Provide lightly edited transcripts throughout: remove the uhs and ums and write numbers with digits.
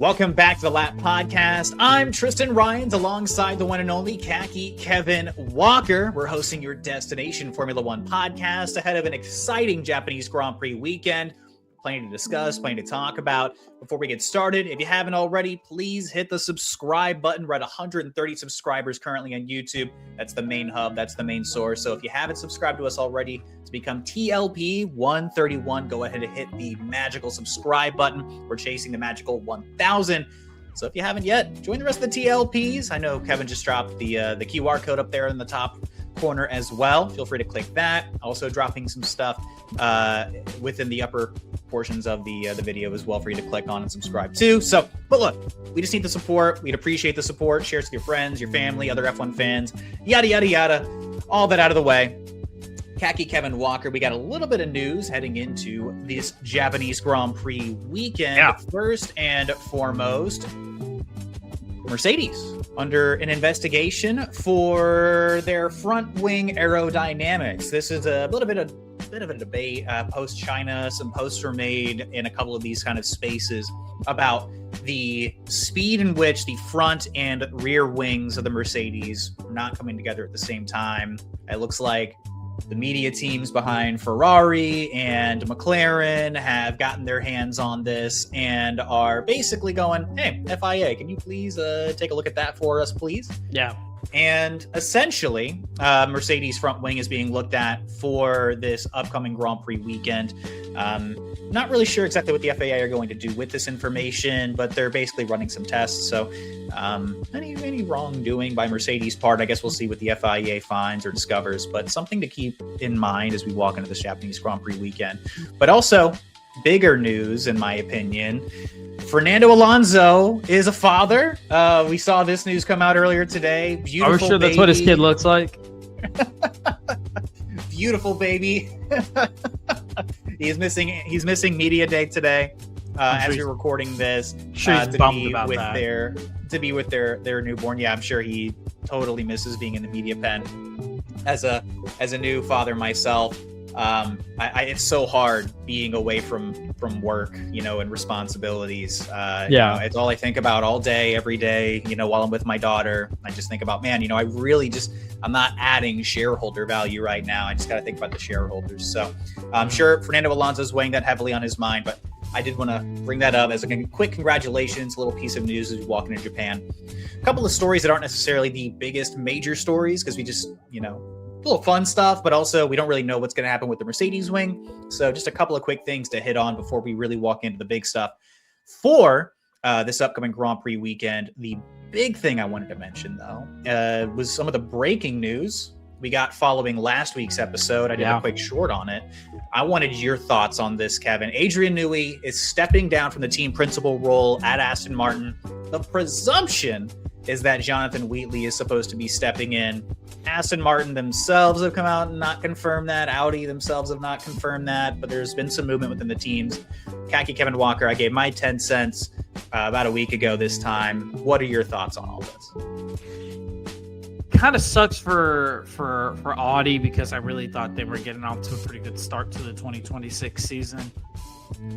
Welcome back to the Lap Podcast. I'm Tristan Ryans alongside the one and only Khaki Kevin Walker. We're hosting your Destination Formula One podcast ahead of an exciting Japanese Grand Prix weekend. Plenty to discuss, plenty to talk about. Before we get started, if you haven't already, please hit the subscribe button. We're at 130 subscribers currently on YouTube. That's the main hub. That's the main source. So if you haven't subscribed to us already to become TLP 131, go ahead and hit the magical subscribe button. We're chasing the magical 1,000. So if you haven't yet, join the rest of the TLPs. I know Kevin just dropped the QR code up there in the top corner as well. Feel free to click that. Also dropping some stuff within the upper portions of the video as well for you to click on and subscribe to. So, but look, we just need the support. We'd appreciate the support. Share it with your friends, your family, other F1 fans, yada, yada, yada. All that out of the way. Khaki Kevin Walker, we got a little bit of news heading into this Japanese Grand Prix weekend. Yeah. First and foremost, Mercedes under an investigation for their front wing aerodynamics. This is a little bit of a debate post-China. Some posts were made in a couple of these kind of spaces about the speed in which the front and rear wings of the Mercedes are not coming together at the same time. It looks like the media teams behind Ferrari and McLaren have gotten their hands on this and are basically going, hey, FIA, can you please take a look at that for us, please? Yeah. And essentially, Mercedes front wing is being looked at for this upcoming Grand Prix weekend. Not really sure exactly what the FAA are going to do with this information, but they're basically running some tests. So any wrongdoing by Mercedes' part, I guess we'll see what the FIA finds or discovers, but something to keep in mind as we walk into this Japanese Grand Prix weekend. But also, bigger news, in my opinion, Fernando Alonso is a father. We saw this news come out earlier today. Beautiful. Are we sure that's baby. what his kid looks like? Beautiful baby. He's missing media day today. As we're recording this, sure he's bummed about that. To be with their newborn. Yeah, I'm sure he totally misses being in the media pen. As a new father myself, it's so hard being away from work, and responsibilities. It's all I think about all day, every day, while I'm with my daughter. I just think about, man, I'm not adding shareholder value right now. I just got to think about the shareholders. So I'm sure Fernando Alonso's weighing that heavily on his mind, but I did want to bring that up as a quick congratulations, a little piece of news as we walk into Japan. A couple of stories that aren't necessarily the biggest major stories because we just, a little fun stuff, but also we don't really know what's going to happen with the Mercedes wing. So just a couple of quick things to hit on before we really walk into the big stuff. For this upcoming Grand Prix weekend, the big thing I wanted to mention, though, was some of the breaking news we got following last week's episode. I did a quick short on it. I wanted your thoughts on this, Kevin. Adrian Newey is stepping down from the team principal role at Aston Martin. The presumption is that Jonathan Wheatley is supposed to be stepping in. Aston Martin themselves have come out and not confirmed that. Audi themselves have not confirmed that, but there's been some movement within the teams. Khaki Kevin Walker, I gave my 10 cents about a week ago this time. What are your thoughts on all this? Kind of sucks for Audi because I really thought they were getting off to a pretty good start to the 2026 season.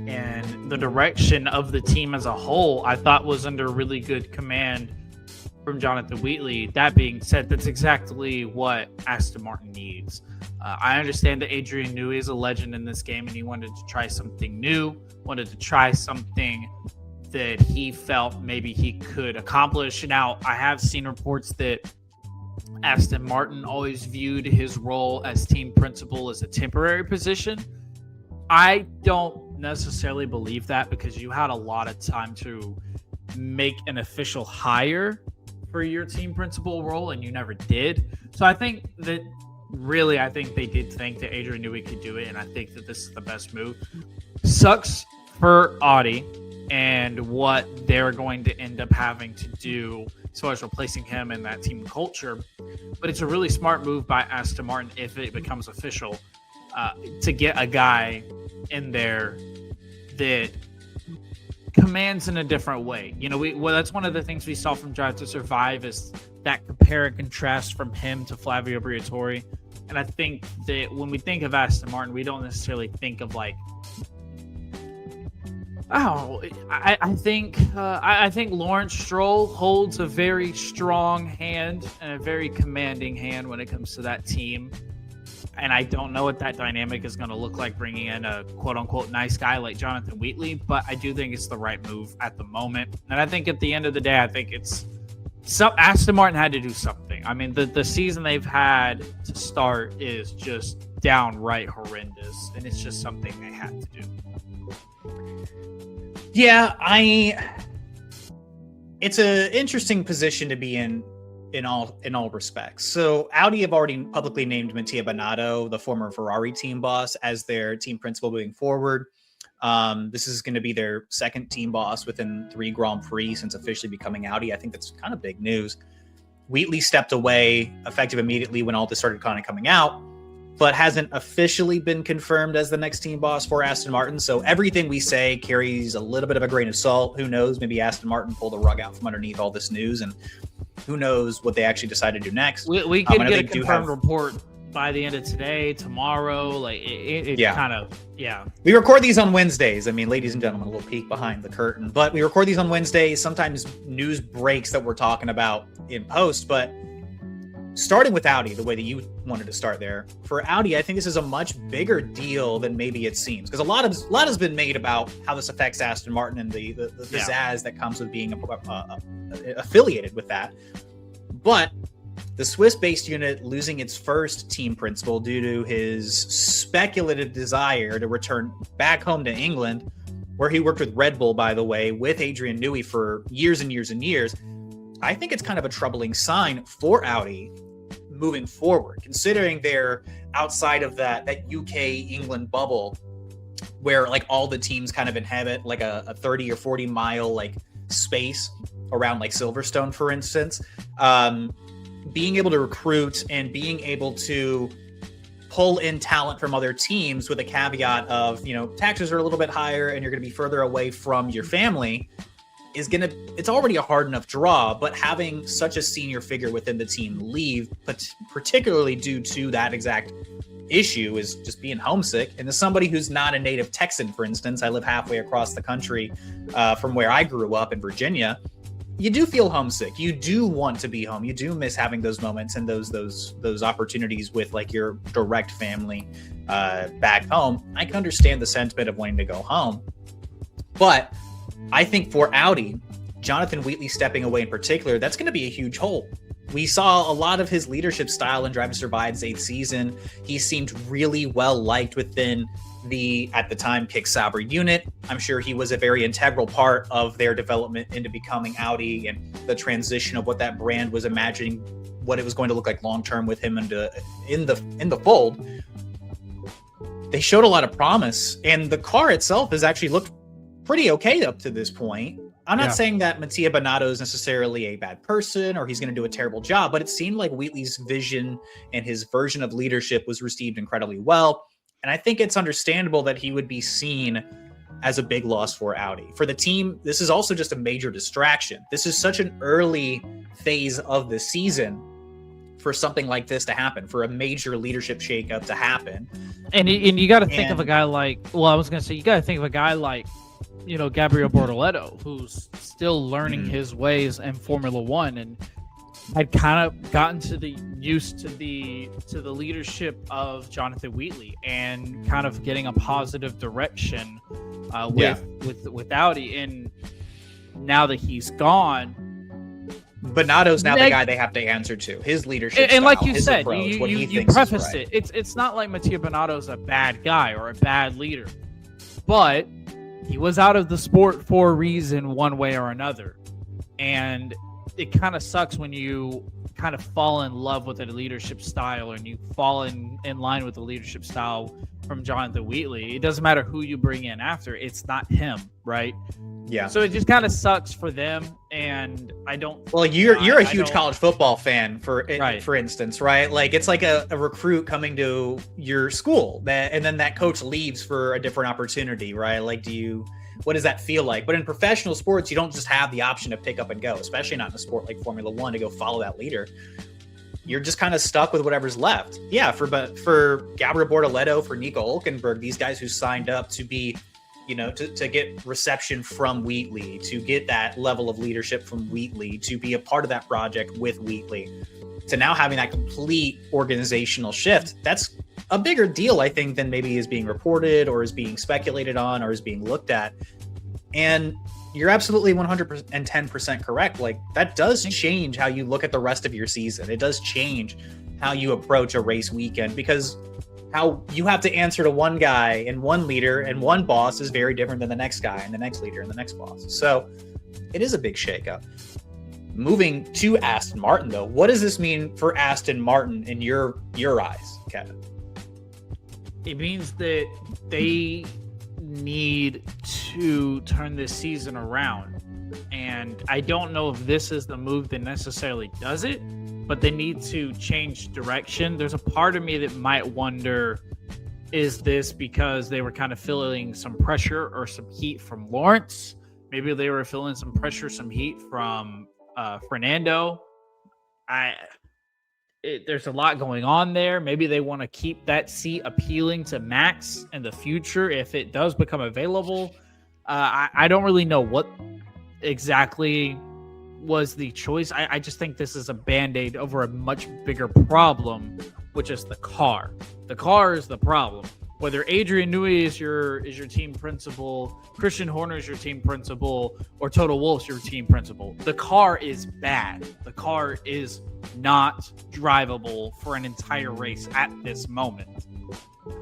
And the direction of the team as a whole, I thought was under really good command from Jonathan Wheatley. That being said, that's exactly what Aston Martin needs. I understand that Adrian Newey is a legend in this game and he wanted to try something new, wanted to try something that he felt maybe he could accomplish. Now, I have seen reports that Aston Martin always viewed his role as team principal as a temporary position. I don't necessarily believe that because you had a lot of time to make an official hire for your team principal role and you never did. So I think they did think that Adrian Newey could do it, and I think that this is the best move. Sucks for Audi and what they're going to end up having to do as far as replacing him in that team culture. But it's a really smart move by Aston Martin if it becomes official to get a guy in there that commands in a different way. That's one of the things we saw from Drive to Survive is that compare and contrast from him to Flavio Briatore. And I think that when we think of Aston Martin, we don't necessarily think of like Oh, I think Lawrence Stroll holds a very strong hand and a very commanding hand when it comes to that team. And I don't know what that dynamic is going to look like bringing in a quote unquote nice guy like Jonathan Wheatley, but I do think it's the right move at the moment. And I think at the end of the day, I think Aston Martin had to do something. I mean, the season they've had to start is just downright horrendous, and it's just something they had to do. Yeah, it's an interesting position to be in all respects. So Audi have already publicly named Mattia Binotto, the former Ferrari team boss, as their team principal moving forward. This is going to be their second team boss within 3 Grand Prix since officially becoming Audi. I think that's kind of big news. Wheatley stepped away effective immediately when all this started kind of coming out, but hasn't officially been confirmed as the next team boss for Aston Martin. So everything we say carries a little bit of a grain of salt. Who knows? Maybe Aston Martin pulled the rug out from underneath all this news, and who knows what they actually decide to do next. We can get a confirmed report by the end of today, tomorrow. Like it kind of, yeah. We record these on Wednesdays. I mean, ladies and gentlemen, a little peek behind the curtain, but we record these on Wednesdays. Sometimes news breaks that we're talking about in post, but starting with Audi, the way that you wanted to start there, for Audi, I think this is a much bigger deal than maybe it seems, because a lot has been made about how this affects Aston Martin and the pizzazz that comes with being affiliated with that. But the Swiss-based unit losing its first team principal due to his speculative desire to return back home to England, where he worked with Red Bull, by the way, with Adrian Newey for years and years and years. I think it's kind of a troubling sign for Audi moving forward, considering they're outside of that UK England bubble where like all the teams kind of inhabit like a 30 or 40 mile like space around like Silverstone, for instance. Being able to recruit and being able to pull in talent from other teams with a caveat of, taxes are a little bit higher and you're going to be further away from your family it's already a hard enough draw, but having such a senior figure within the team leave, but particularly due to that exact issue, is just being homesick. And as somebody who's not a native Texan, for instance, I live halfway across the country from where I grew up in Virginia. You do feel homesick. You do want to be home. You do miss having those moments and those opportunities with like your direct family back home. I can understand the sentiment of wanting to go home, but I think for Audi, Jonathan Wheatley stepping away in particular, that's going to be a huge hole. We saw a lot of his leadership style in Drive to Survive's 8th season. He seemed really well liked within the, at the time, Kick Sauber unit. I'm sure he was a very integral part of their development into becoming Audi and the transition of what that brand was imagining, what it was going to look like long-term with him in the fold. They showed a lot of promise, and the car itself has actually looked pretty okay up to this point. I'm not saying that Mattia Binotto is necessarily a bad person or he's going to do a terrible job, but it seemed like Wheatley's vision and his version of leadership was received incredibly well. And I think it's understandable that he would be seen as a big loss for Audi. For the team, this is also just a major distraction. This is such an early phase of the season for something like this to happen, for a major leadership shakeup to happen. And you got to think of a guy like, you got to think of a guy like, Gabriel Bortoleto, who's still learning his ways in Formula One and had kind of gotten used to the leadership of Jonathan Wheatley and kind of getting a positive direction with Audi. And now that he's gone, Binotto's now the guy they have to answer to. His leadership and style, like you his said, approach, you prefaced it. It's not like Mattia Binotto's a bad guy or a bad leader, but he was out of the sport for a reason, one way or another. And it kind of sucks when you kind of fall in love with a leadership style and you fall in line with the leadership style from Jonathan Wheatley. It doesn't matter who you bring in after. It's not him, right? Yeah. So it just kind of sucks for them. And I don't... Well, you're a huge college football fan, for instance, right? Like, it's like a recruit coming to your school, and then that coach leaves for a different opportunity, right? Like, what does that feel like? But in professional sports, you don't just have the option to pick up and go, especially not in a sport like Formula One, to go follow that leader. You're just kind of stuck with whatever's left. Yeah, for Gabriel Bortoleto, for Nico Hülkenberg, these guys who signed up to be to get reception from Wheatley, to get that level of leadership from Wheatley, to be a part of that project with Wheatley, to now having that complete organizational shift, that's a bigger deal, I think, than maybe is being reported or is being speculated on or is being looked at. And you're absolutely 110% correct. Like, that does change how you look at the rest of your season. It does change how you approach a race weekend, because how you have to answer to one guy and one leader and one boss is very different than the next guy and the next leader and the next boss. So it is a big shakeup. Moving to Aston Martin, though, what does this mean for Aston Martin in your eyes, Kevin? It means that they need to turn this season around. And I don't know if this is the move that necessarily does it, but they need to change direction. There's a part of me that might wonder, is this because they were kind of feeling some pressure or some heat from Lawrence? Maybe they were feeling some pressure, some heat from Fernando. There's a lot going on there. Maybe they want to keep that seat appealing to Max in the future if it does become available. I don't really know what exactly was the choice. I just think this is a band-aid over a much bigger problem, which is the car. The car is the problem. Whether Adrian Newey is your team principal, Christian Horner is your team principal, or Toto Wolff's your team principal, the car is bad. The car is not drivable for an entire race at this moment.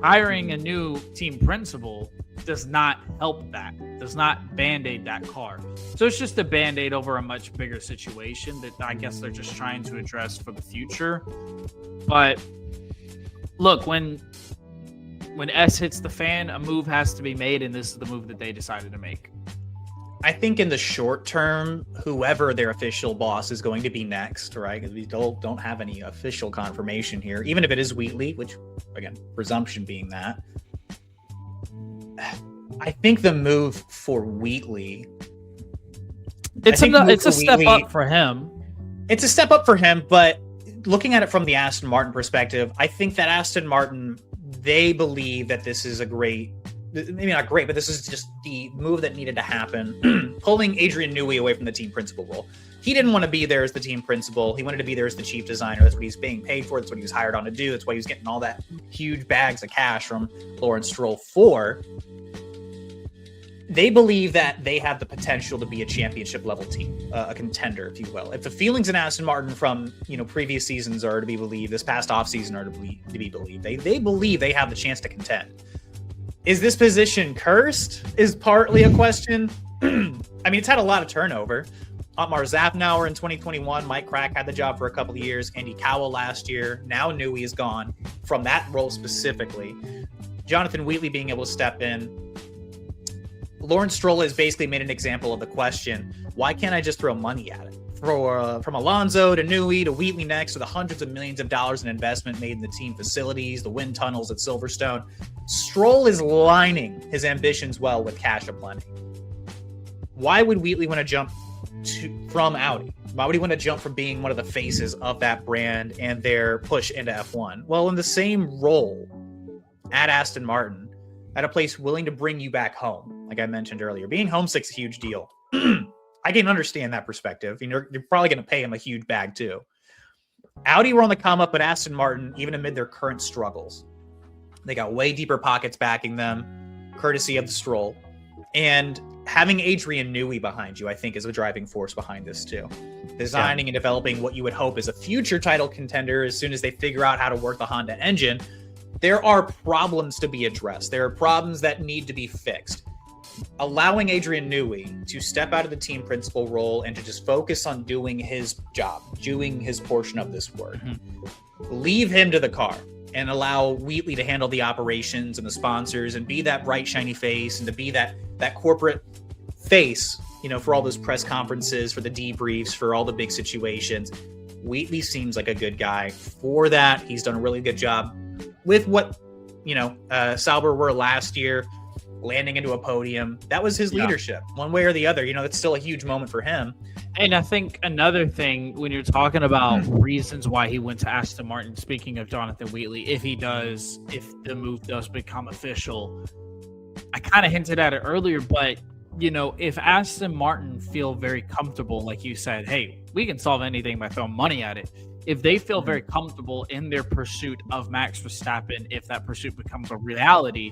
Hiring a new team principal does not help that, does not band-aid that car. So it's just a band-aid over a much bigger situation that I guess they're just trying to address for the future. But look, when S hits the fan, a move has to be made, and this is the move that they decided to make. I think in the short term, whoever their official boss is going to be next, right? Because we don't have any official confirmation here, even if it is Wheatley, which, again, presumption being that. I think the move for Wheatley... It's a step up for him. It's a step up for him, but looking at it from the Aston Martin perspective, I think that Aston Martin, they believe that this is a great... maybe not great, but this is just the move that needed to happen. Pulling Adrian Newey away from the team principal role. He didn't want to be there as the team principal. He wanted to be there as the chief designer. That's what he's being paid for. That's what he was hired on to do. That's why he was getting all that huge bags of cash from Lawrence Stroll for. They believe that they have the potential to be a championship level team, a contender, if you will. If the feelings in Aston Martin from previous seasons are to be believed, this past offseason are to be believed, they believe they have the chance to contend. Is this position cursed? Is partly a question. I mean, it's had a lot of turnover. Otmar Zafnauer in 2021. Mike Crack had the job for a couple of years. Andy Cowell last year. Now Newey is gone from that role specifically. Jonathan Wheatley being able to step in. Lawrence Stroll has basically made an example of the question, why can't I just throw money at it? From Alonso to Newey to Wheatley next, to the hundreds of millions of dollars in investment made in the team facilities, the wind tunnels at Silverstone. Stroll is lining his ambitions well with cash aplenty. Why would Wheatley want to jump from Audi? Why would he want to jump from being one of the faces of that brand and their push into F1? Well, in the same role at Aston Martin, at a place willing to bring you back home, like I mentioned earlier, being homesick's a huge deal. I can understand that perspective. You're probably going to pay him a huge bag too. Audi were on the come up, but Aston Martin, even amid their current struggles, they got way deeper pockets backing them, courtesy of the Stroll. And having Adrian Newey behind you, I think, is a driving force behind this too. Designing and developing what you would hope is a future title contender as soon as they figure out how to work the Honda engine. There are problems to be addressed. There are problems that need to be fixed. Allowing Adrian Newey to step out of the team principal role and to just focus on doing his job, doing his portion of this work. Leave him to the car and allow Wheatley to handle the operations and the sponsors and be that bright, shiny face and to be that corporate face, for all those press conferences, for the debriefs, for all the big situations. Wheatley seems like a good guy for that. He's done a really good job with what, Sauber were last year, landing into a podium. That was his leadership, one way or the other. That's still a huge moment for him. And I think another thing, when you're talking about reasons why he went to Aston Martin, speaking of Jonathan Wheatley, if the move does become official, I kind of hinted at it earlier, but if Aston Martin feel very comfortable, like you said, hey, we can solve anything by throwing money at it. If they feel very comfortable in their pursuit of Max Verstappen, if that pursuit becomes a reality,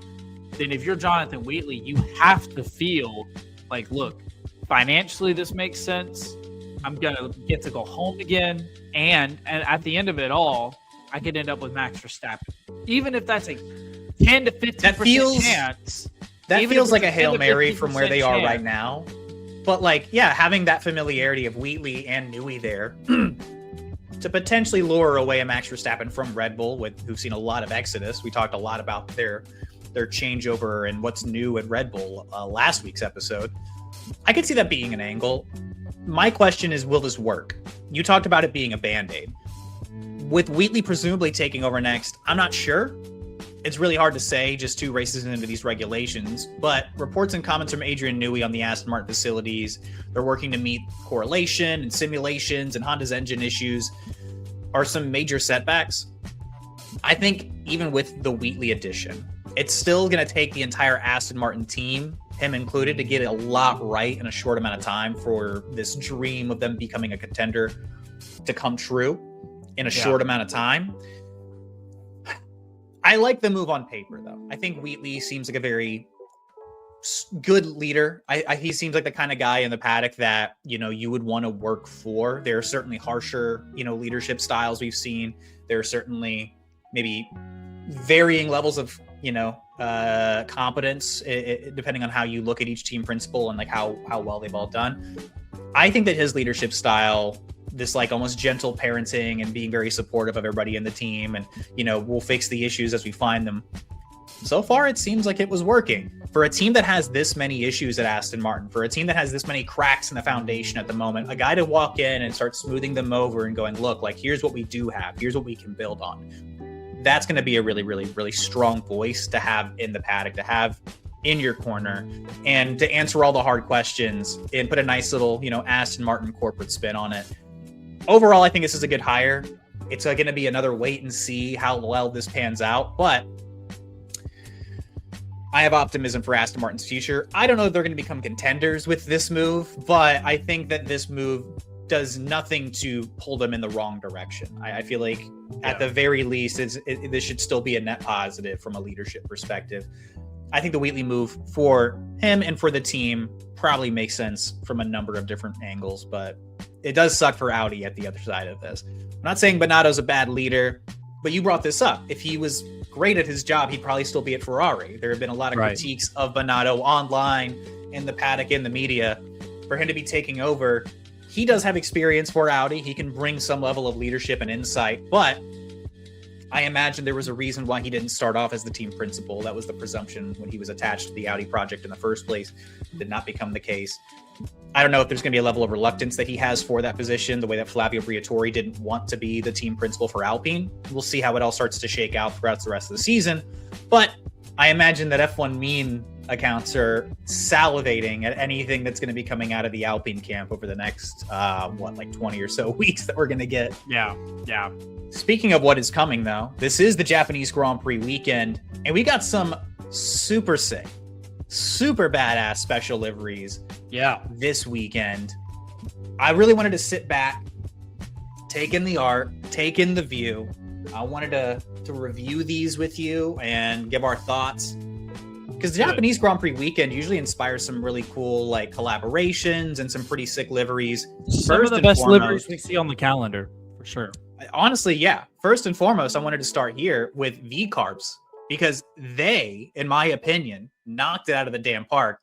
then if you're Jonathan Wheatley, you have to feel like, look, financially this makes sense. I'm going to get to go home again. And at the end of it all, I could end up with Max Verstappen. Even if that's a 10 to 15% chance. That feels like a Hail Mary from where they are right now. But having that familiarity of Wheatley and Newey there to potentially lure away a Max Verstappen from Red Bull, who've seen a lot of exodus. We talked a lot about their changeover and what's new at Red Bull last week's episode. I could see that being an angle. My question is, will this work? You talked about it being a Band-Aid. With Wheatley presumably taking over next, I'm not sure. It's really hard to say just 2 races into these regulations, but reports and comments from Adrian Newey on the Aston Martin facilities, they're working to meet correlation and simulations and Honda's engine issues are some major setbacks. I think even with the Wheatley addition, it's still going to take the entire Aston Martin team, him included, to get a lot right in a short amount of time for this dream of them becoming a contender to come true in a short amount of time. I like the move on paper, though. I think Wheatley seems like a very good leader. He seems like the kind of guy in the paddock that, you would want to work for. There are certainly harsher, leadership styles we've seen. There are certainly maybe varying levels of, competence, depending on how you look at each team principal and how well they've all done. I think that his leadership style, this almost gentle parenting and being very supportive of everybody in the team, and we'll fix the issues as we find them. So far, it seems like it was working for a team that has this many issues at Aston Martin, for a team that has this many cracks in the foundation at the moment. A guy to walk in and start smoothing them over and going, look, here's what we do have, here's what we can build on. That's going to be a really, really, really strong voice to have in the paddock, to have in your corner, and to answer all the hard questions and put a nice little, Aston Martin corporate spin on it. Overall, I think this is a good hire. It's going to be another wait and see how well this pans out, but I have optimism for Aston Martin's future. I don't know if they're going to become contenders with this move, but I think that this move does nothing to pull them in the wrong direction. I feel like at the very least, this should still be a net positive from a leadership perspective. I think the Wheatley move for him and for the team probably makes sense from a number of different angles, but it does suck for Audi at the other side of this. I'm not saying Binotto's a bad leader, but you brought this up. If he was great at his job, he'd probably still be at Ferrari. There have been a lot of critiques of Binotto online, in the paddock, in the media. For him to be taking over, he does have experience for Audi. He can bring some level of leadership and insight, but I imagine there was a reason why he didn't start off as the team principal. That was the presumption when he was attached to the Audi project in the first place. Did not become the case. I don't know if there's going to be a level of reluctance that he has for that position, the way that Flavio Briatore didn't want to be the team principal for Alpine. We'll see how it all starts to shake out throughout the rest of the season. But I imagine that F1 meme accounts are salivating at anything that's going to be coming out of the Alpine camp over the next, 20 or so weeks that we're going to get. Yeah. Speaking of what is coming, though, this is the Japanese Grand Prix weekend, and we got some super sick, super badass special liveries this weekend. I really wanted to sit back, take in the art, take in the view. I wanted to review these with you and give our thoughts, because the Japanese Grand Prix weekend usually inspires some really cool collaborations and some pretty sick liveries. Some of the best liveries we see on the calendar, for sure. Honestly, yeah. First and foremost, I wanted to start here with V-Carps, because they, in my opinion, knocked it out of the damn park.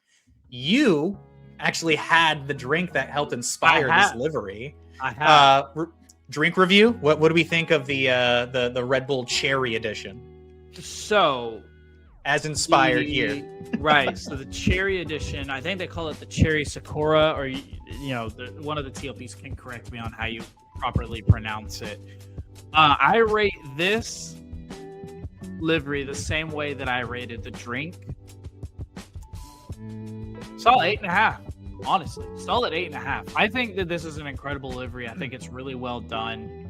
You actually had the drink that helped inspire this livery. I have. Drink review. What do we think of the Red Bull Cherry Edition? So, as inspired here, right? So the Cherry Edition, I think they call it the Cherry Sakura, or one of the TLPs can correct me on how you properly pronounce it. I rate this livery the same way that I rated the drink. Solid 8.5. Honestly, solid 8.5. I think that this is an incredible livery. I think it's really well done.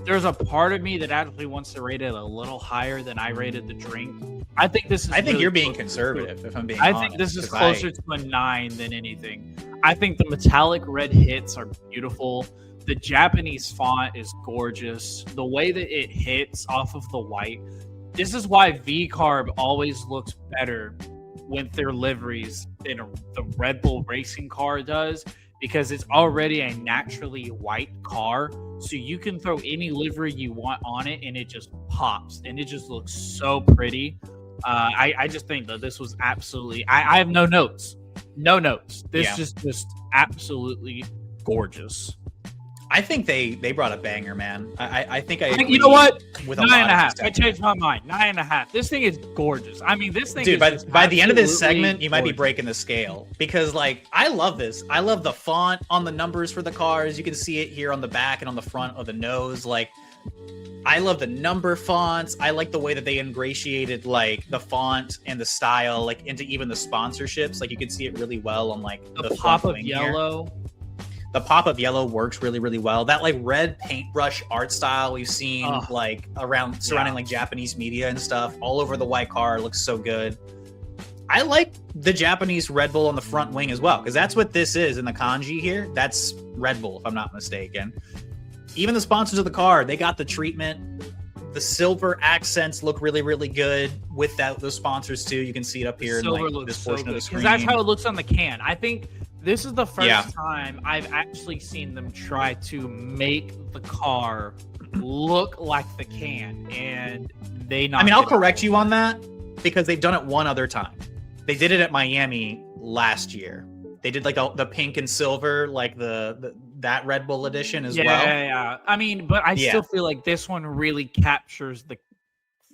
there's a part of me that actually wants to rate it a little higher than I rated the drink. I think this is. I think really you're being conservative, if I'm being I honest. think this is closer to a 9 than anything. I think the metallic red hits are beautiful. The Japanese font is gorgeous. The way that it hits off of the white. This is why V-Carb always looks better with their liveries than the Red Bull racing car does, because it's already a naturally white car. So you can throw any livery you want on it and it just pops and it just looks so pretty. I just think that this was absolutely, I have no notes. No notes. This is just absolutely gorgeous. I think they brought a banger, man. I think you know what? With 9.5. I changed my mind. 9.5. This thing is gorgeous. I mean, this thing. Dude, is by the end of this segment, you might be gorgeous. breaking the scale, because like I love this. I love the font on the numbers for the cars. You can see it here on the back and on the front of the nose. Like, I love the number fonts. I like the way that they ingratiated like the font and the style like into even the sponsorships. Like you can see it really well on like the pop of yellow. Here. The pop of yellow works really, really well. That like red paintbrush art style we've seen like around surrounding like Japanese media and stuff all over the white car looks so good. I like the Japanese Red Bull on the front wing as well, because that's what this is in the kanji here. That's Red Bull, if I'm not mistaken. Even the sponsors of the car, they got the treatment. The silver accents look really, really good with those sponsors too. You can see it up here in like this portion of the screen. Because that's how it looks on the can. I think this is the first time I've actually seen them try to make the car look like the can, and they not. I mean, I'll correct you on that, because they've done it one other time. They did it at Miami last year. They did like the pink and silver, like that Red Bull edition as well. Yeah. I mean, but I still feel like this one really captures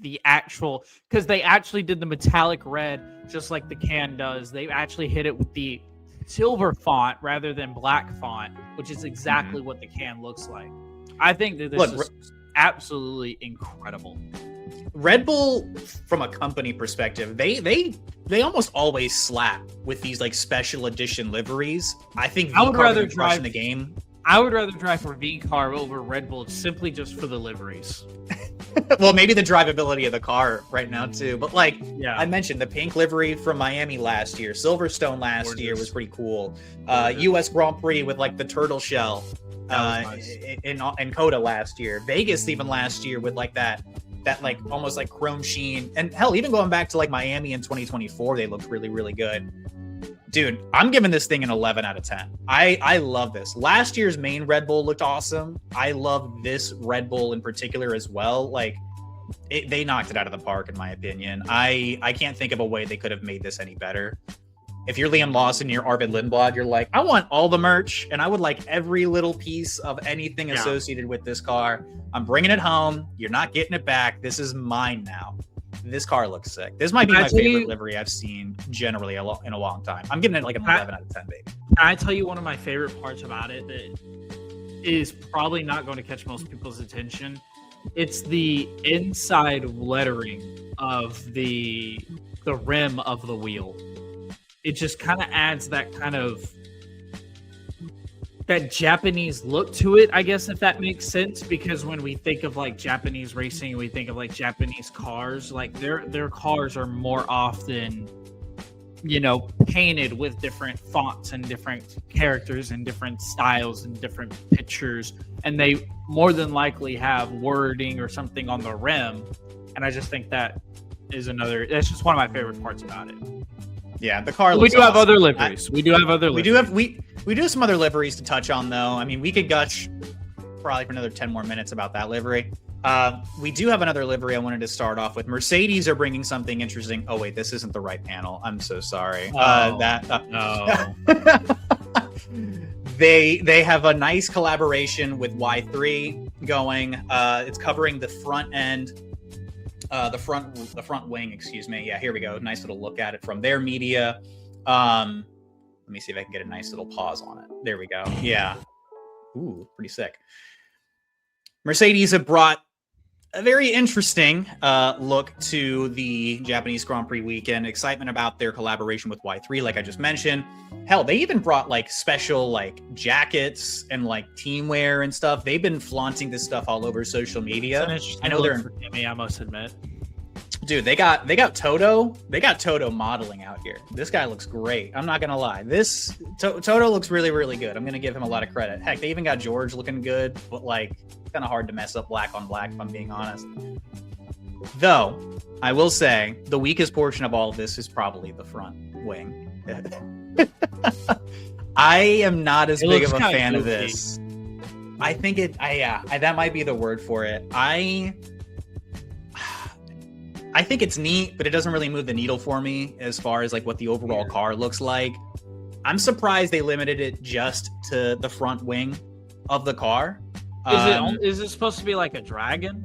the actual, because they actually did the metallic red just like the can does. They actually hit it with the silver font rather than black font, which is exactly what the can looks like. I think that this is absolutely incredible. Red Bull, from a company perspective, they almost always slap with these like special edition liveries. I think I would rather drive the game. I would rather drive for V-Carb over Red Bull simply just for the liveries. Well, maybe the drivability of the car right now too, but like I mentioned, the pink livery from Miami last year, Silverstone last year was pretty cool. US Grand Prix with like the turtle shell in Coda last year. Vegas even last year with like that like almost like chrome sheen, and hell, even going back to like Miami in 2024, they looked really, really good. Dude, I'm giving this thing an 11 out of 10. I love this. Last year's main Red Bull looked awesome. I love this Red Bull in particular as well. Like, they knocked it out of the park, in my opinion. I can't think of a way they could have made this any better. If you're Liam Lawson, you're Arvid Lindblad, you're like, I want all the merch, and I would like every little piece of anything associated with this car. I'm bringing it home. You're not getting it back. This is mine now. This car looks sick. This might be my favorite livery I've seen generally in a long time. I'm giving it like an 11 out of 10, baby. Can I tell you one of my favorite parts about it that is probably not going to catch most people's attention? It's the inside lettering of the rim of the wheel. It just kind of adds that kind of that Japanese look to it, I guess, if that makes sense, because when we think of like Japanese racing, we think of like Japanese cars, like their cars are more often, you know, painted with different fonts and different characters and different styles and different pictures, and they more than likely have wording or something on the rim. And I just think that's just one of my favorite parts about it. Yeah, the car looks We do have awesome. other liveries. We do have some other liveries to touch on, though. I mean, we could gush probably for another 10 more minutes about that livery. We do have another livery I wanted to start off with. Mercedes are bringing something interesting. Oh, wait, this isn't the right panel. I'm so sorry. No. They have a nice collaboration with Y3 going. It's covering the front end. The front wing, excuse me. Yeah, here we go. Nice little look at it from their media. Let me see if I can get a nice little pause on it. There we go. Yeah. Ooh, pretty sick. Mercedes have brought a very interesting look to the Japanese Grand Prix weekend. Excitement about their collaboration with Y3, like I just mentioned. Hell, they even brought like special like jackets and like teamwear and stuff. They've been flaunting this stuff all over social media. I know they're for Kimmy, I must admit. Dude, they got Toto. They got Toto modeling out here. This guy looks great. I'm not gonna lie. This Toto looks really, really good. I'm gonna give him a lot of credit. Heck, they even got George looking good, but like kind of hard to mess up black on black, if I'm being honest. Though, I will say the weakest portion of all of this is probably the front wing. I am not as big of a fan of this. I think that might be the word for it. I think it's neat, but it doesn't really move the needle for me as far as like what the overall car looks like. I'm surprised they limited it just to the front wing of the car. Is it supposed to be like a dragon?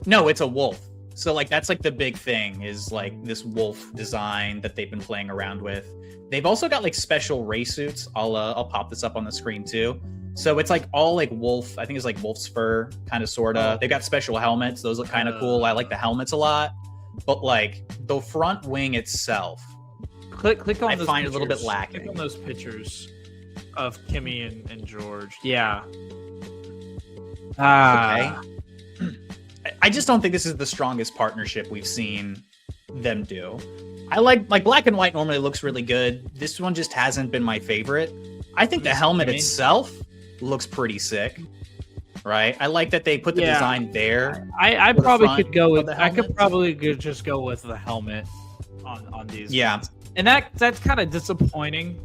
No, it's a wolf. So like that's like the big thing is like this wolf design that they've been playing around with. They've also got like special race suits. I'll pop this up on the screen too. So it's like all like wolf. I think it's like wolf's fur, kind of sorta. They've got special helmets. Those look kind of cool. I like the helmets a lot. But like the front wing itself, click on. I those find pictures. a little bit lacking. Click on those pictures of Kimmy and George. Yeah. Okay. I just don't think this is the strongest partnership we've seen them do. I like black and white normally looks really good. This one just hasn't been my favorite. I think the helmet itself looks pretty sick. Right? I like that they put the design there. I probably could go with I could probably just go with the helmet on these. Yeah. Ones. And that's kind of disappointing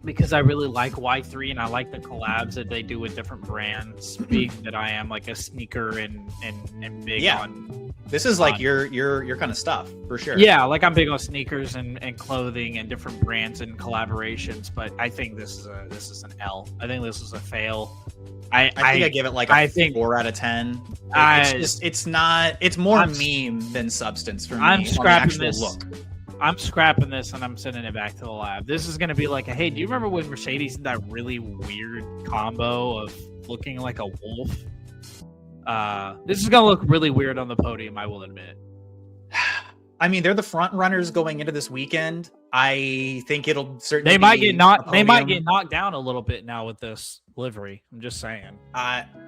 because I really like Y3 and I like the collabs that they do with different brands. Being that I am like a sneaker and big on. This is like your kind of stuff for sure. Yeah, like I'm big on sneakers and clothing and different brands and collaborations. But I think this is an L. I think this is a fail. I think I give it like a 4 out of 10. It's more meme than substance for me. I'm scrapping this. Look. I'm scrapping this and I'm sending it back to the lab. This is going to be like, hey, do you remember when Mercedes did that really weird combo of looking like a wolf? This is going to look really weird on the podium, I will admit. I mean, they're the front runners going into this weekend. I think it'll certainly They might get knocked down a little bit now with this livery. I'm just saying.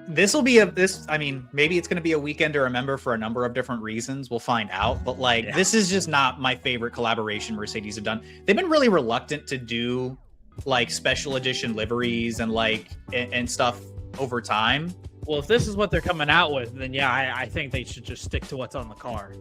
This will be I mean, maybe it's going to be a weekend to remember for a number of different reasons. We'll find out. But like, this is just not my favorite collaboration Mercedes have done. They've been really reluctant to do like special edition liveries and like and stuff over time. Well, if this is what they're coming out with, then I think they should just stick to what's on the car.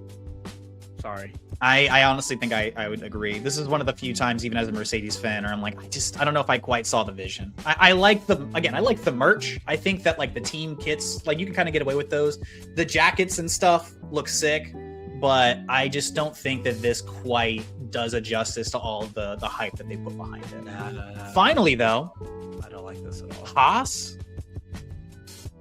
Sorry. I honestly think I would agree. This is one of the few times, even as a Mercedes fan, where I'm like, I don't know if I quite saw the vision. I like the merch. I think that like the team kits, like you can kind of get away with those. The jackets and stuff look sick, but I just don't think that this quite does a justice to all of the hype that they put behind it. No. Finally, though, I don't like this at all.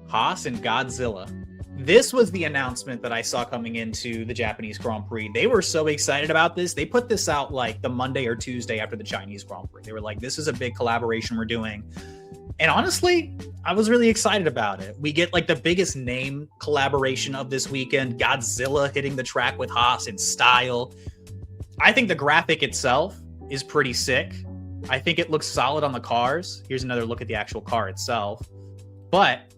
Haas and Godzilla. This was the announcement that I saw coming into the Japanese Grand Prix. They were so excited about this. They put this out like the Monday or Tuesday after the Chinese Grand Prix. They were like, this is a big collaboration we're doing. And honestly, I was really excited about it. We get like the biggest name collaboration of this weekend, Godzilla hitting the track with Haas in style. I think the graphic itself is pretty sick. I think it looks solid on the cars. Here's another look at the actual car itself. But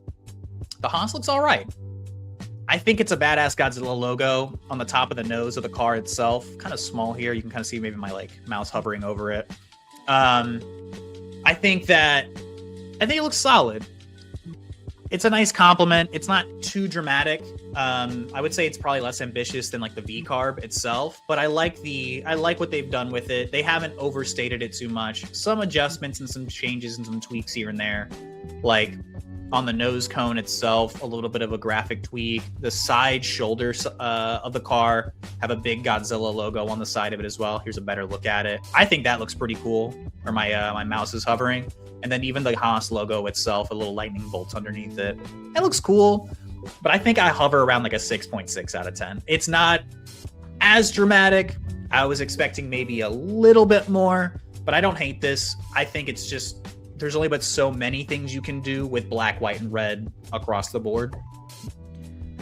the Haas looks all right. I think it's a badass Godzilla logo on the top of the nose of the car itself. Kind of small here. You can kind of see maybe my like mouse hovering over it. I think it looks solid. It's a nice compliment. It's not too dramatic. I would say it's probably less ambitious than like the V-carb itself, but I like what they've done with it. They haven't overstated it too much. Some adjustments and some changes and some tweaks here and there. Like on the nose cone itself, a little bit of a graphic tweak. The side shoulders of the car have a big Godzilla logo on the side of it as well. Here's a better look at it. I think that looks pretty cool, or my mouse is hovering. And then even the Haas logo itself, a little lightning bolt underneath it. It looks cool, but I think I hover around like a 6.6 out of 10. It's not as dramatic. I was expecting maybe a little bit more, but I don't hate this. I think it's just, there's only but so many things you can do with black, white, and red across the board.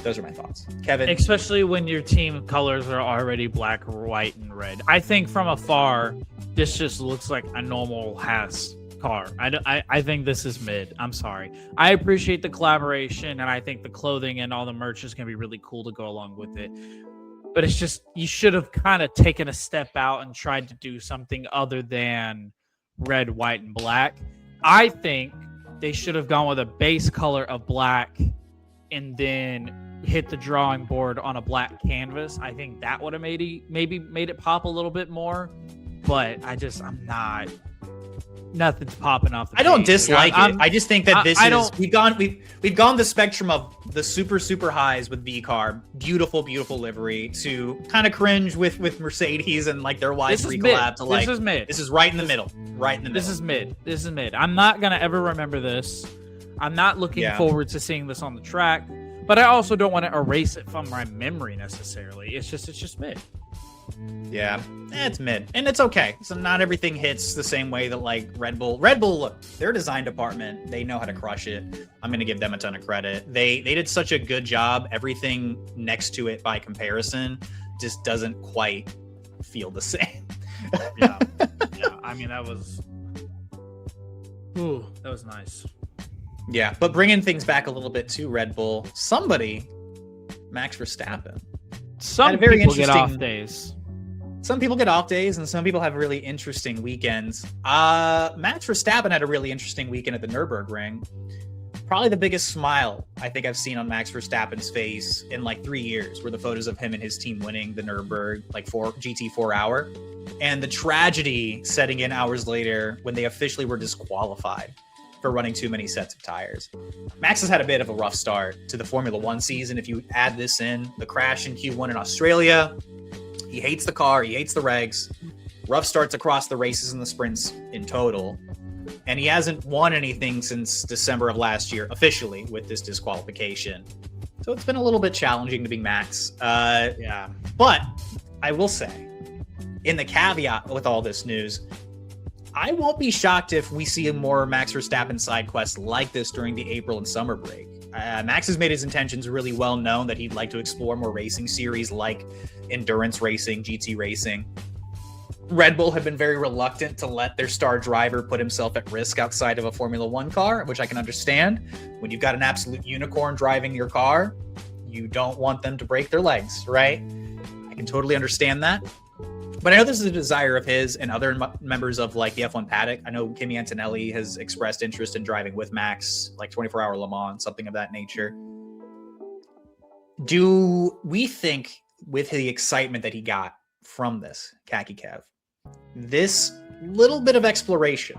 Those are my thoughts. Kevin? Especially when your team colors are already black, white, and red. I think from afar, this just looks like a normal Haas car. I think this is mid. I'm sorry. I appreciate the collaboration, and I think the clothing and all the merch is going to be really cool to go along with it. But it's just, you should have kind of taken a step out and tried to do something other than red, white, and black. I think they should have gone with a base color of black and then hit the drawing board on a black canvas. I think that would have maybe made it pop a little bit more. But nothing's popping off the I don't page. dislike it. I just think that we've gone the spectrum of the super highs with VCarb, beautiful livery, to kind of cringe with Mercedes and like their Y3 collab to like, this is right in the middle. This is mid. I'm not gonna ever remember this. I'm not looking forward to seeing this on the track, but I also don't want to erase it from my memory necessarily. It's just mid. Yeah, it's mid, and it's okay. So not everything hits the same way that like Red Bull, look, their design department, they know how to crush it. I'm going to give them a ton of credit. They did such a good job. Everything next to it by comparison just doesn't quite feel the same. yeah. I mean, that was nice. Yeah, but bringing things back a little bit to Red Bull, Max Verstappen. Some people get off days. Some people get off days, and some people have really interesting weekends. Max Verstappen had a really interesting weekend at the Nürburgring. Probably the biggest smile I think I've seen on Max Verstappen's face in like 3 years were the photos of him and his team winning the Nürburgring GT 4 hour. And the tragedy setting in hours later when they officially were disqualified for running too many sets of tires. Max has had a bit of a rough start to the Formula One season. If you add this in, the crash in Q1 in Australia, he hates the car, he hates the regs, rough starts across the races and the sprints in total. And he hasn't won anything since December of last year, officially, with this disqualification. So it's been a little bit challenging to be Max. But I will say, in the caveat with all this news, I won't be shocked if we see more Max Verstappen side quests like this during the April and summer break. Max has made his intentions really well known that he'd like to explore more racing series like endurance racing, GT racing. Red Bull have been very reluctant to let their star driver put himself at risk outside of a Formula One car, which I can understand. When you've got an absolute unicorn driving your car, you don't want them to break their legs, right? I can totally understand that. But I know this is a desire of his and other members of like the F1 paddock. I know Kimi Antonelli has expressed interest in driving with Max, like 24-hour Le Mans, something of that nature. Do we think, with the excitement that he got from this, Khaki Kev, this little bit of exploration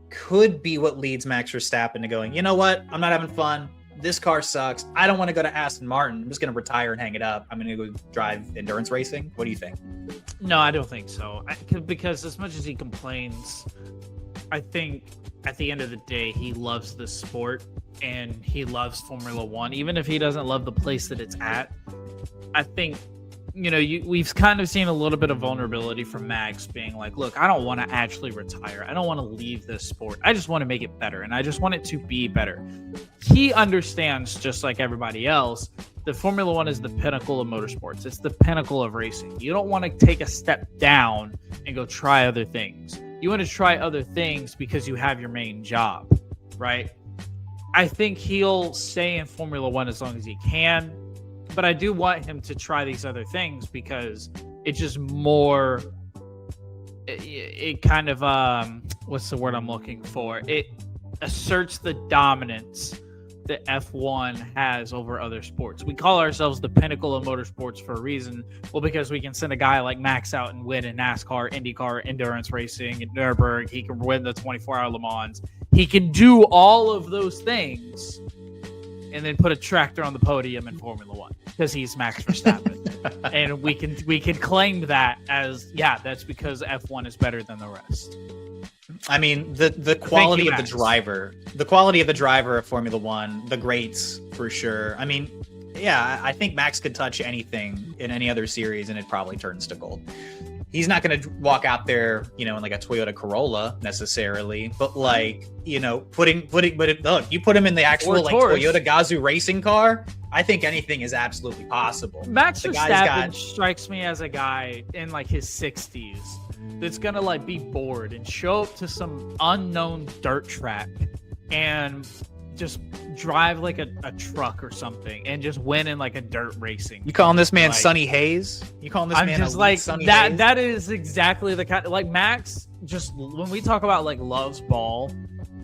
could be what leads Max Verstappen to going, you know what? I'm not having fun. This car sucks. I don't want to go to Aston Martin. I'm just going to retire and hang it up. I'm going to go drive endurance racing. What do you think? No, I don't think so. Because as much as he complains, I think at the end of the day, he loves the sport and he loves Formula One. Even if he doesn't love the place that it's at, I think, we've kind of seen a little bit of vulnerability from Max being like, look, I don't want to actually retire. I don't want to leave this sport. I just want to make it better. And I just want it to be better. He understands, just like everybody else, that Formula One is the pinnacle of motorsports. It's the pinnacle of racing. You don't want to take a step down and go try other things. You want to try other things because you have your main job, right? I think he'll stay in Formula One as long as he can. But I do want him to try these other things because it's just more, it kind of, what's the word I'm looking for? It asserts the dominance that F1 has over other sports. We call ourselves the pinnacle of motorsports for a reason. Well, because we can send a guy like Max out and win in NASCAR, IndyCar, endurance racing, and Nürburgring. He can win the 24-hour Le Mans. He can do all of those things and then put a tractor on the podium in Formula One because he's Max Verstappen. And we can claim that as, that's because F1 is better than the rest. I mean, the quality of the driver of Formula One, the greats for sure. I mean, I think Max could touch anything in any other series and it probably turns to gold. he's not going to walk out there, you know, in like a Toyota Corolla necessarily, but like, you know, look, you put him in the actual like Toyota Gazoo racing car. I think anything is absolutely possible. Max Verstappen strikes me as a guy in like his 60s that's gonna like be bored and show up to some unknown dirt track and just drive like a truck or something and just win in like a dirt racing. You calling this man like, Sunny Hayes? You calling this man just like Sunny that? Hayes? That is exactly the kind. Like Max, just when we talk about like loves ball,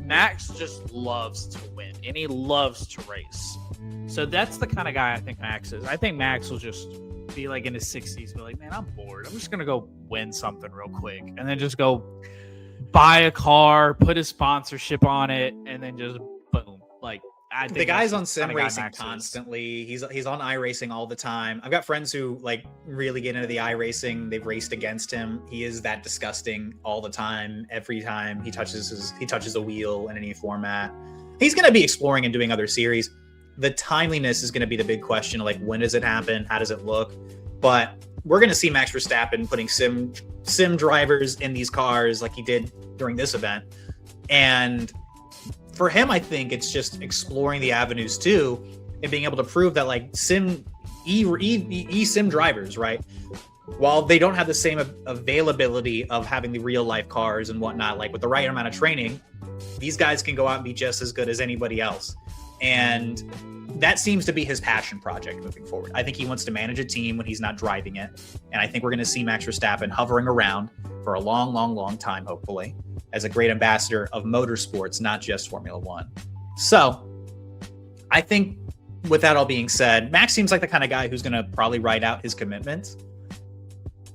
Max just loves to win and he loves to race. So that's the kind of guy I think Max is. I think Max will just be like in his 60s, be like, man, I'm bored. I'm just gonna go win something real quick, and then just go buy a car, put his sponsorship on it, and then just boom. Like I think the guy's on sim racing constantly. He's on iRacing all the time. I've got friends who like really get into the iRacing. They've raced against him. He is that disgusting all the time. Every time he touches a wheel in any format. He's going to be exploring and doing other series. The timeliness is going to be the big question. Like, when does it happen? How does it look? But we're going to see Max Verstappen putting sim drivers in these cars like he did during this event. And for him, I think it's just exploring the avenues too, and being able to prove that like sim drivers, right? While they don't have the same availability of having the real life cars and whatnot, like with the right amount of training, these guys can go out and be just as good as anybody else. And that seems to be his passion project moving forward. I think he wants to manage a team when he's not driving it. And I think we're going to see Max Verstappen hovering around for a long, long, long time, hopefully, as a great ambassador of motorsports, not just Formula One. So I think with that all being said, Max seems like the kind of guy who's going to probably ride out his commitments.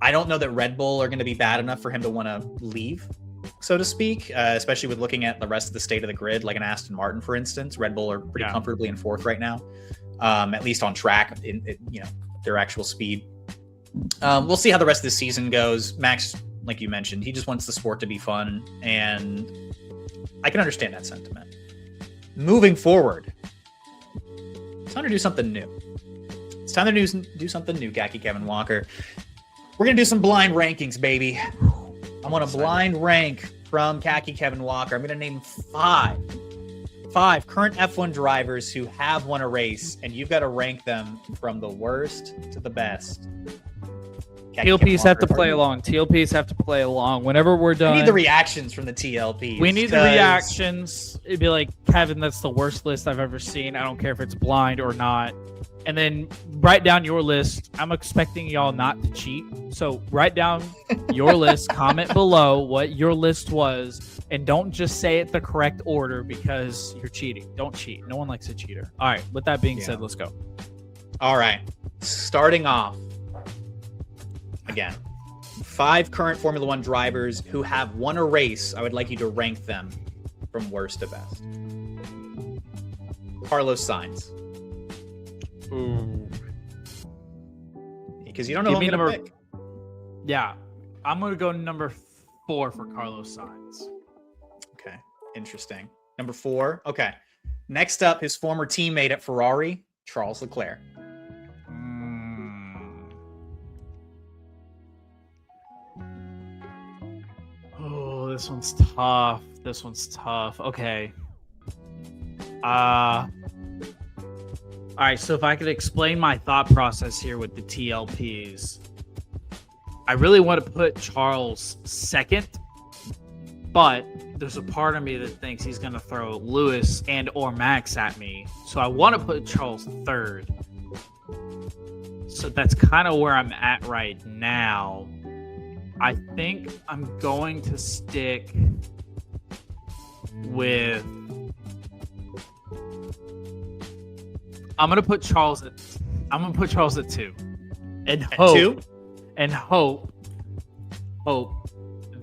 I don't know that Red Bull are going to be bad enough for him to want to leave, so to speak, especially with looking at the rest of the state of the grid, like an Aston Martin, for instance. Red Bull are pretty comfortably in fourth right now, at least on track, you know, their actual speed. We'll see how the rest of the season goes. Max, like you mentioned, he just wants the sport to be fun, and I can understand that sentiment. Moving forward, it's time to do something new. It's time to do something new, Khaki Kevin Walker. We're going to do some blind rankings, baby. I want a blind rank from Khaki Kevin Walker. I'm going to name five current F1 drivers who have won a race, and you've got to rank them from the worst to the best. TLPs have to play along. TLPs have to play along. Whenever we're done, we need the reactions from the TLPs. We need the reactions. It'd be like, Kevin, that's the worst list I've ever seen. I don't care if it's blind or not. And then write down your list. I'm expecting y'all not to cheat. So write down your list, comment below what your list was, and don't just say it the correct order because you're cheating. Don't cheat. No one likes a cheater. All right. With that being said, let's go. All right. Starting off, again, 5 current Formula One drivers who have won a race. I would like you to rank them from worst to best. Carlos Sainz. Ooh. Because you don't know who I'm going to pick. Yeah. I'm going to go number 4 for Carlos Sainz. Okay. Interesting. Number 4. Okay. Next up, his former teammate at Ferrari, Charles Leclerc. Oh, this one's tough. Okay. All right, so if I could explain my thought process here with the TLPs, I really want to put Charles second, but there's a part of me that thinks he's going to throw Lewis and or Max at me. So I want to put Charles third. So that's kind of where I'm at right now. I think I'm going to stick with... I'm gonna put Charles at 2, and hope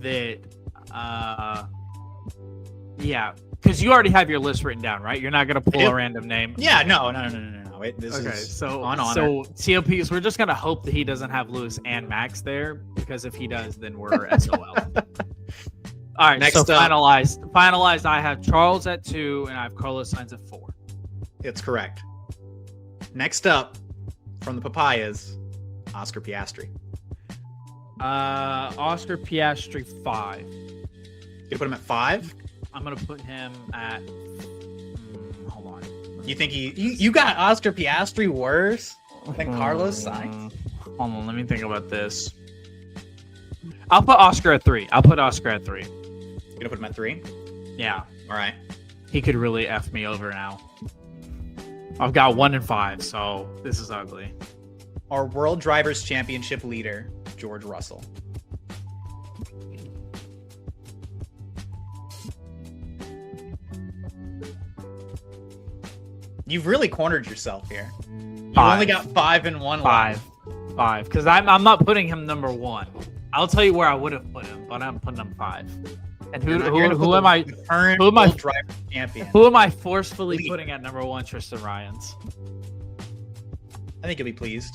that because you already have your list written down, right? You're not gonna pull a random name. Yeah, no. This is on honor. So TLPs, we're just gonna hope that he doesn't have Lewis and Max there, because if he does, then we're SOL. All right, next up, finalized. I have Charles at 2, and I have Carlos Sainz at 4. It's correct. Next up, from the Papayas, Oscar Piastri. Oscar Piastri 5. You put him at 5? I'm gonna put him at. Hold on. You think you got Oscar Piastri worse than Carlos Sainz? Hold on, let me think about this. I'll put Oscar at 3. You're gonna put him at 3? Yeah. All right. He could really F me over now. I've got 1 and 5, so this is ugly. Our World Drivers' Championship leader, George Russell. You've really cornered yourself here. You only got 5 and 1 left. 5. Because I'm not putting him number 1. I'll tell you where I would have put him, but I'm putting him 5. And who am I? Current World Drivers champion. Who am I forcefully putting at number 1? Tristan Ryans. I think you'll be pleased.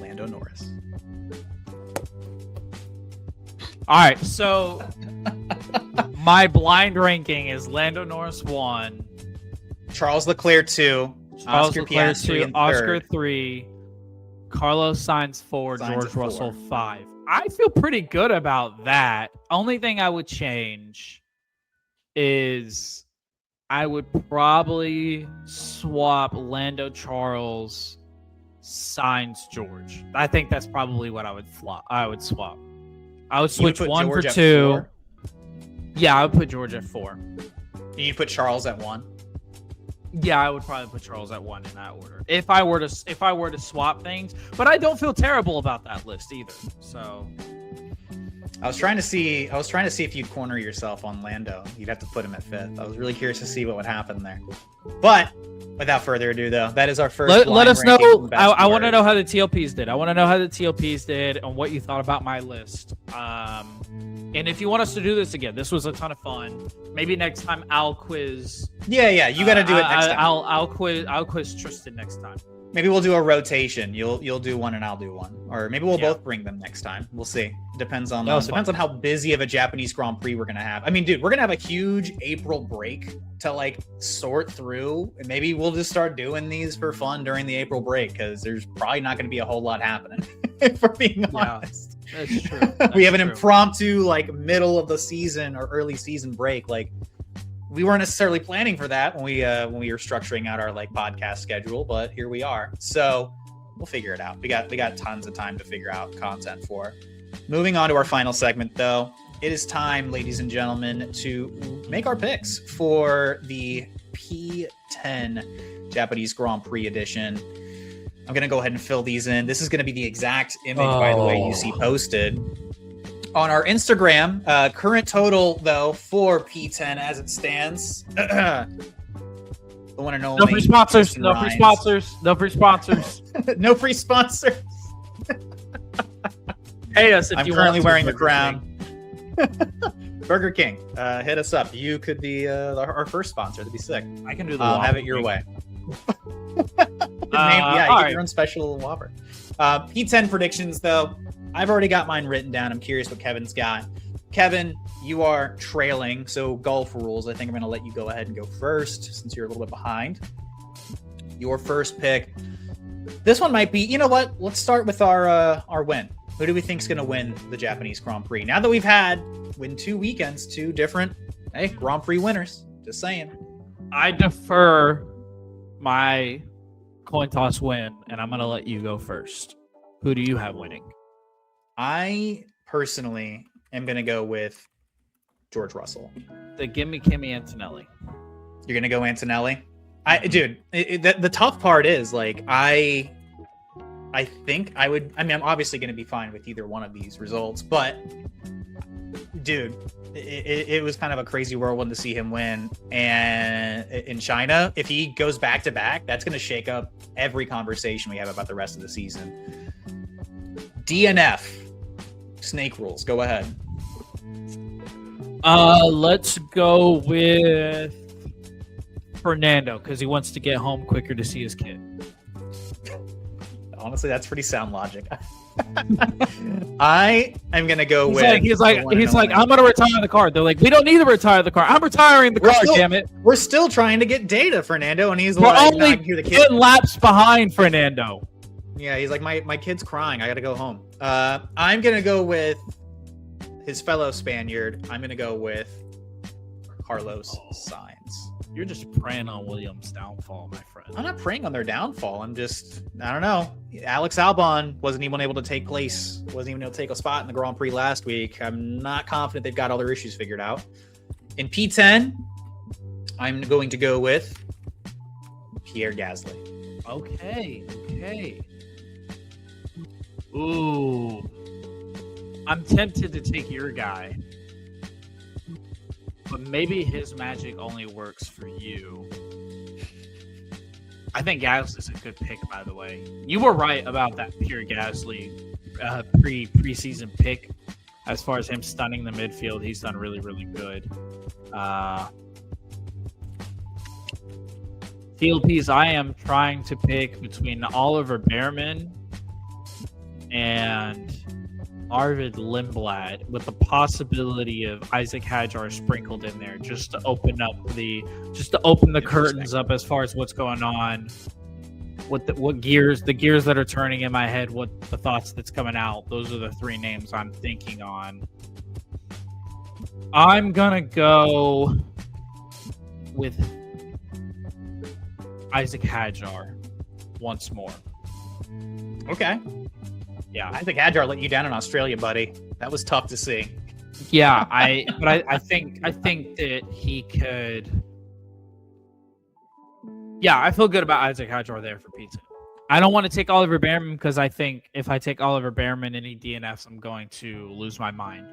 Lando Norris. All right, so my blind ranking is Lando Norris 1. Charles Leclerc 2, Oscar Piastri 2, Oscar 3, Carlos Sainz 4, George Russell 5. I feel pretty good about that. Only thing I would change is I would probably swap Lando Charles, Sainz George. I think that's probably what I would swap. I would switch 1 for 2. Yeah, I would put George at 4. You put Charles at 1. Yeah, I would probably put Charles at 1 in that order. If I were to swap things, but I don't feel terrible about that list either. So I was trying to see if you'd corner yourself on Lando. You'd have to put him at 5th. I was really curious to see what would happen there. But without further ado, though, that is our first. Let us know. I want to know how the TLPs did. I want to know how the TLPs did and what you thought about my list. And if you want us to do this again, this was a ton of fun. Maybe next time I'll quiz. Yeah, you got to do it next time. I'll quiz Tristan next time. Maybe we'll do a rotation. You'll do one and I'll do one, or maybe we'll both bring them next time. We'll see. Depends on how busy of a Japanese Grand Prix we're gonna have. I mean, dude, we're gonna have a huge April break to like sort through, and maybe we'll just start doing these for fun during the April break because there's probably not gonna be a whole lot happening. If we're being honest, that's true. We have an impromptu like middle of the season or early season break. Like we weren't necessarily planning for that when we were structuring out our like podcast schedule, but here we are. So we'll figure it out. We got tons of time to figure out content for. Moving on to our final segment, though, it is time, ladies and gentlemen, to make our picks for the P10 Japanese Grand Prix edition. I'm going to go ahead and fill these in. This is going to be the exact image, by the way, you see posted on our Instagram. Current total, though, for P10 as it stands. The one and only. No free sponsors. No free sponsors. No free sponsors. No free sponsors. Pay us if I'm you currently want wearing the crown. Burger King, hit us up. You could be our first sponsor. That'd be sick. I can do the have it your way. You get your own special Whopper. P10 predictions, though. I've already got mine written down. I'm curious what Kevin's got. Kevin, you are trailing, so golf rules. I think I'm going to let you go ahead and go first since you're a little bit behind. Your first pick. This one might be, you know what? Let's start with our win. Who do we think is going to win the Japanese Grand Prix? Now that we've win 2 weekends, 2 different Grand Prix winners. Just saying. I defer my coin toss win, and I'm going to let you go first. Who do you have winning? I personally am going to go with George Russell. Give me Kimi Antonelli. You're going to go Antonelli? The tough part is, like, I think I would. I mean, I'm obviously going to be fine with either one of these results, but dude, it was kind of a crazy whirlwind to see him win. And in China, if he goes back to back, that's going to shake up every conversation we have about the rest of the season. DNF, snake rules. Go ahead. Let's go with Fernando because he wants to get home quicker to see his kid. Honestly, that's pretty sound logic. I am gonna go he's like, I'm gonna retire the car. They're like, we don't need to retire the car. I'm retiring the car. Damn it! We're still trying to get data, Fernando, and he's only 10 laps behind Fernando. Yeah, he's like, my kid's crying. I got to go home. I'm going to go with his fellow Spaniard. I'm going to go with Carlos Sainz. You're just preying on Williams' downfall, my friend. I'm not preying on their downfall. I don't know. Alex Albon wasn't even able to take a spot in the Grand Prix last week. I'm not confident they've got all their issues figured out. In P10, I'm going to go with Pierre Gasly. Okay. Ooh. I'm tempted to take your guy. But maybe his magic only works for you. I think Gasly's a good pick, by the way. You were right about that Pierre Gasly preseason pick. As far as him stunning the midfield, he's done really, really good. TLPs, I am trying to pick between Oliver Behrman and Arvid Lindblad, with the possibility of Isaac Hadjar sprinkled in there, just to open the curtains up as far as what's going on, the gears that are turning in my head, what the thoughts that's coming out. Those are the three names I'm thinking on. I'm gonna go with Isaac Hadjar once more. Okay. Yeah, Isaac Hadjar let you down in Australia, buddy. That was tough to see. Yeah, I think that he could. Yeah, I feel good about Isaac Hadjar there for pizza. I don't want to take Oliver Behrman because I think if I take Oliver Behrman any DNFs, I'm going to lose my mind.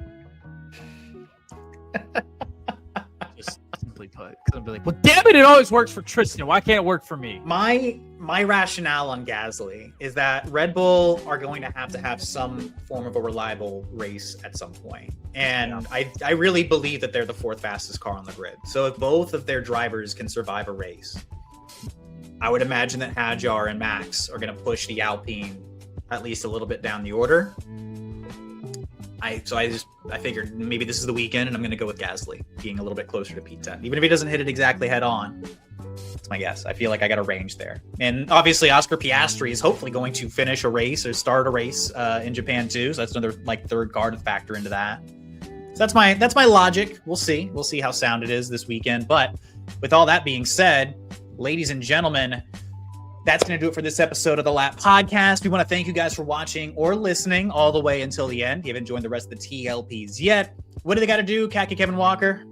Just simply put, because I'm like, well, damn it always works for Tristan. Why can't it work for me? My rationale on Gasly is that Red Bull are going to have some form of a reliable race at some point. And yeah. I really believe that they're the fourth fastest car on the grid. So if both of their drivers can survive a race, I would imagine that Hadjar and Max are going to push the Alpine at least a little bit down the order. I figured maybe this is the weekend, and I'm going to go with Gasly being a little bit closer to P10. Even if he doesn't hit it exactly head on, that's my guess. I feel like I got a range there. And obviously Oscar Piastri is hopefully going to finish a race or start a race in Japan too. So that's another third car to factor into that. So that's my logic. We'll see how sound it is this weekend. But with all that being said, ladies and gentlemen, that's going to do it for this episode of the Lap Podcast. We want to thank you guys for watching or listening all the way until the end. If you haven't joined the rest of the TLPs yet, what do they got to do, Khaki Kevin Walker?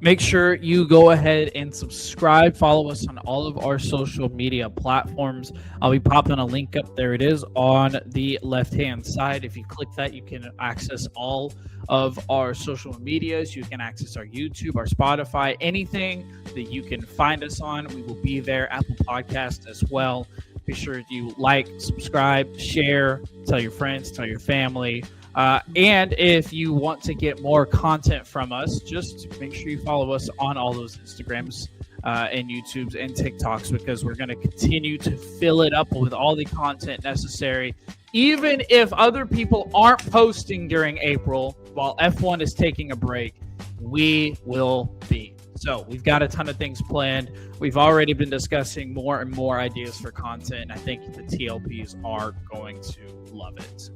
Make sure you go ahead and subscribe. Follow us on all of our social media platforms. I'll be popping a link up. There it is on the left-hand side. If you click that, you can access all of our social medias. You can access our YouTube, our Spotify, anything that you can find us on. We will be there. Apple Podcast as well. Be sure you like, subscribe, share, tell your friends, tell your family. And if you want to get more content from us, just make sure you follow us on all those Instagrams and YouTubes and TikToks, because we're going to continue to fill it up with all the content necessary. Even if other people aren't posting during April while F1 is taking a break, we will be. So we've got a ton of things planned. We've already been discussing more and more ideas for content, and I think the TLPs are going to love it.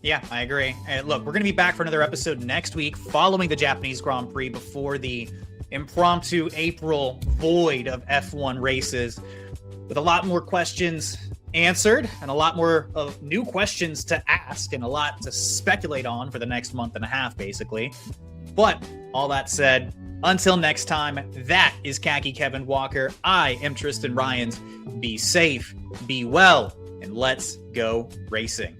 Yeah, I agree. And look, we're going to be back for another episode next week following the Japanese Grand Prix before the impromptu April void of F1 races, with a lot more questions answered and a lot more of new questions to ask and a lot to speculate on for the next month and a half, basically. But all that said, until next time, that is Khaki Kevin Walker. I am Tristan Ryans. Be safe, be well, and let's go racing.